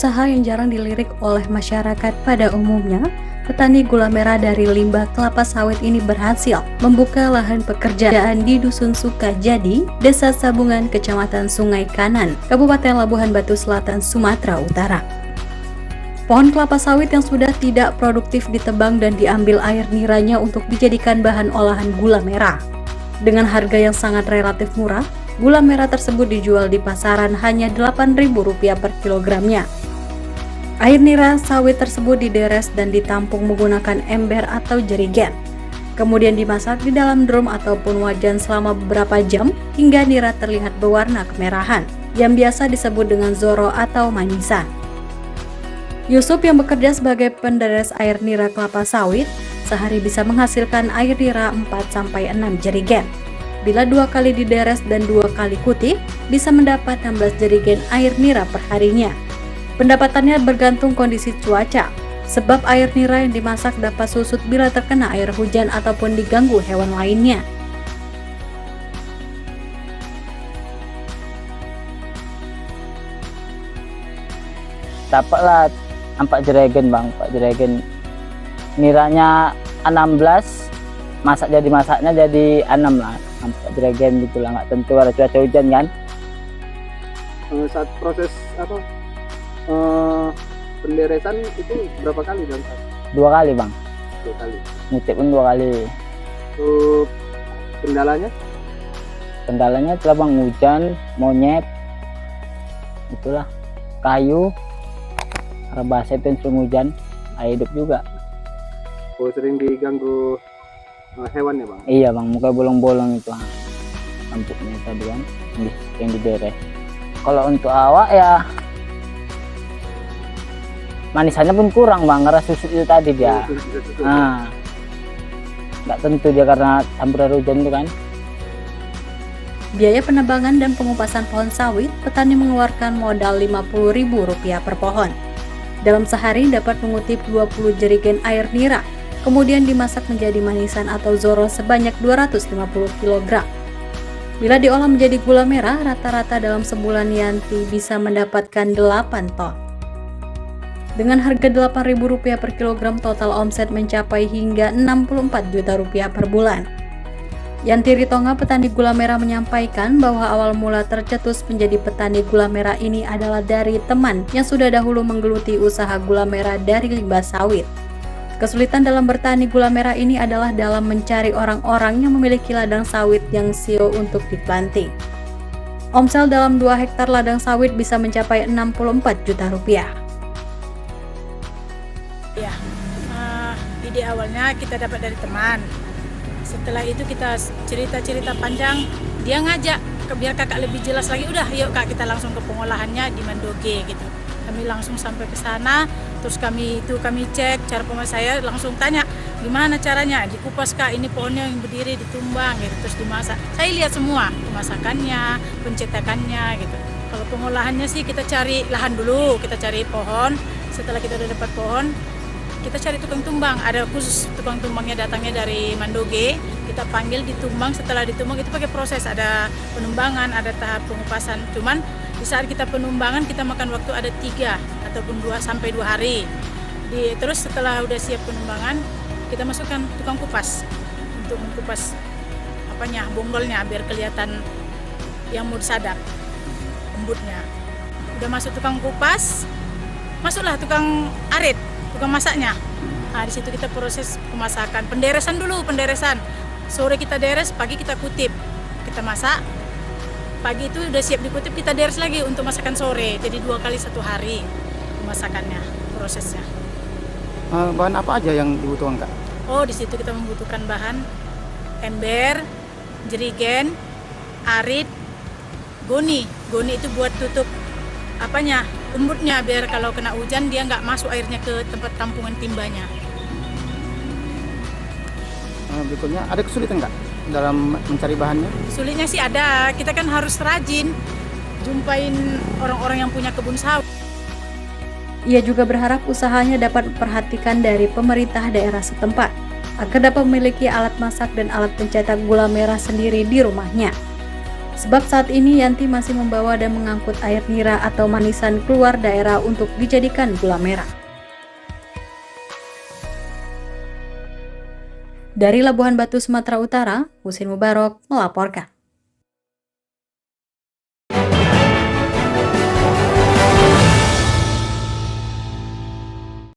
usaha yang jarang dilirik oleh masyarakat pada umumnya, petani gula merah dari limbah kelapa sawit ini berhasil membuka lahan pekerjaan di Dusun Sukajadi, Desa Sabungan, Kecamatan Sungai Kanan, Kabupaten Labuhan Batu Selatan, Sumatera Utara. Pohon kelapa sawit yang sudah tidak produktif ditebang dan diambil air niranya untuk dijadikan bahan olahan gula merah. Dengan harga yang sangat relatif murah, gula merah tersebut dijual di pasaran hanya Rp8.000 per kilogramnya. Air nira sawit tersebut dideres dan ditampung menggunakan ember atau jerigen. Kemudian dimasak di dalam drum ataupun wajan selama beberapa jam hingga nira terlihat berwarna kemerahan, yang biasa disebut dengan zoro atau manisan. Yusuf yang bekerja sebagai penderes air nira kelapa sawit, sehari bisa menghasilkan air nira 4-6 jerigen. Bila 2 kali dideres dan 2 kali kutip, bisa mendapat 16 jerigen air nira per harinya. Pendapatannya bergantung kondisi cuaca, sebab air nira yang dimasak dapat susut bila terkena air hujan ataupun diganggu hewan lainnya. Dapatlah 4 jerigen bang, 4 jerigen. Niranya 16, masaknya jadi 6 lah, 4 jerigen gitulah, nggak tentu ada cuaca hujan kan. Saat proses penderesan itu berapa kali bang? 2 kali bang. 2 kali. Ngutip pun 2 kali. Untuk kendalanya? Kendalanya itulah bang, hujan, monyet, itulah, kayu, rebasa itu sering hujan, air hidup juga. Oh, sering diganggu hewan ya bang? Iya bang, muka bolong-bolong itu rambutnya tadi kan, yang diberes. Kalau untuk awak ya manisannya pun kurang bang, karena susut itu tadi dia. Nggak tentu dia karena campuran hujan itu kan. Biaya penebangan dan pengupasan pohon sawit, petani mengeluarkan modal Rp50.000 per pohon. Dalam sehari dapat mengutip 20 jerigen air nira, kemudian dimasak menjadi manisan atau zoro sebanyak 250 kg. Bila diolah menjadi gula merah, rata-rata dalam sebulan Yanti bisa mendapatkan 8 ton. Dengan harga Rp8.000 per kilogram, total omset mencapai hingga Rp64 juta per bulan. Yanti Ritonga, petani gula merah, menyampaikan bahwa awal mula tercetus menjadi petani gula merah ini adalah dari teman yang sudah dahulu menggeluti usaha gula merah dari limbah sawit. Kesulitan dalam bertani gula merah ini adalah dalam mencari orang-orang yang memiliki ladang sawit yang siap untuk diplanting. Omset dalam 2 hektar ladang sawit bisa mencapai Rp64 juta. Ya, ide awalnya kita dapat dari teman. Setelah itu kita cerita-cerita panjang, dia ngajak biar kakak lebih jelas lagi. Udah, yuk kak, kita langsung ke pengolahannya di Mandoge gitu. Kami langsung sampai ke sana, terus kami cek cara pemasak. Saya langsung tanya gimana caranya, dikupas kak, ini pohonnya yang berdiri ditumbang gitu, terus dimasak. Saya lihat semua pemasakannya, pencetakannya gitu. Kalau pengolahannya sih kita cari lahan dulu, kita cari pohon. Setelah kita udah dapat pohon, kita cari tukang tumbang. Ada khusus tukang tumbangnya, datangnya dari Mandoge, kita panggil, ditumbang. Setelah ditumbang itu pakai proses, ada penumbangan, ada tahap pengupasan. Cuman di saat kita penumbangan kita makan waktu ada 3 ataupun 2 hari. Terus setelah udah siap penumbangan, kita masukkan tukang kupas untuk mengupas bonggolnya biar kelihatan yang mau disadap, embutnya. Udah masuk tukang kupas, masuklah tukang arit, tukang masaknya. Nah, di situ kita proses pemasakan, penderesan dulu, penderesan. Sore kita deres, pagi kita kutip, kita masak. Pagi itu udah siap dikutip, kita deres lagi untuk masakan sore. Jadi 2 kali 1 hari pemasakannya, prosesnya. Bahan apa aja yang dibutuhkan kak? Oh, di situ kita membutuhkan bahan ember, jerigen, arit, goni. Goni itu buat tutup embutnya, biar kalau kena hujan dia nggak masuk airnya ke tempat tampungan timbanya. Berikutnya, ada kesulitan nggak dalam mencari bahannya? Sulitnya sih ada, kita kan harus rajin jumpain orang-orang yang punya kebun sawit. Ia juga berharap usahanya dapat memperhatikan dari pemerintah daerah setempat agar dapat memiliki alat masak dan alat pencetak gula merah sendiri di rumahnya. Sebab saat ini Yanti masih membawa dan mengangkut air nira atau manisan keluar daerah untuk dijadikan gula merah. Dari Labuhan Batu, Sumatera Utara, Husin Mubarok melaporkan.